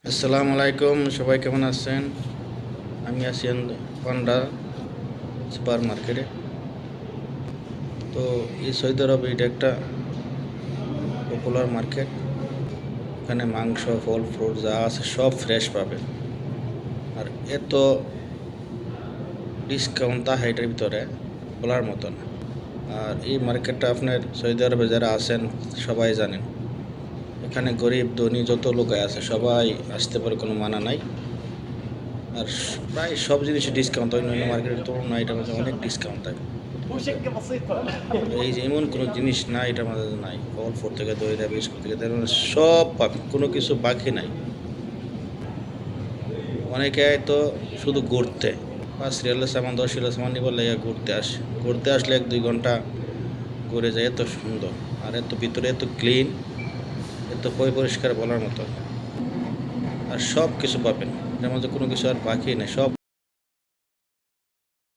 আসসালামু আলাইকুম, সবাই কেমন আছেন? আমি আছি পান্ডা সুপার মার্কেটে। তো এই সৌদি আরবে এটা একটা পপুলার মার্কেট। এখানে মাংস, ফল, ফ্রুট যা আছে সব ফ্রেশ পাবেন। আর এত ডিসকাউন্ট তা এটার ভিতরে বলার মতো না। আর এই মার্কেটটা আপনার সৌদি আরবে যারা আছেন সবাই জানেন। এখানে গরিব ধনী যত লোক আছে সবাই আসতে পারে, কোনো মানা নাই। আর প্রায় সব জিনিসে ডিসকাউন্ট, অন্য মার্কেটের তুলনায় এটার মধ্যে অনেক ডিসকাউন্ট থাকে। এই যে এমন কোনো জিনিস নাই এটার মধ্যে নাই, ফল ফ্রুট থেকে দইরা বিস্কুট থেকে সব পাবেন, কোনো কিছু বাকি নাই। অনেকে তো শুধু ঘুরতে 5 রিয়ালের সামান 10 রিয়ালের সামান নিবার লেগে ঘুরতে আসলে 1-2 ঘন্টা ঘুরে যায়। এত সুন্দর আর এত ভিতরে এত ক্লিন, এত পরিষ্কার বলার মতো। আর সব কিছু পাবেন, এটার মধ্যে কোনো কিছু আর বাকি নেই, সব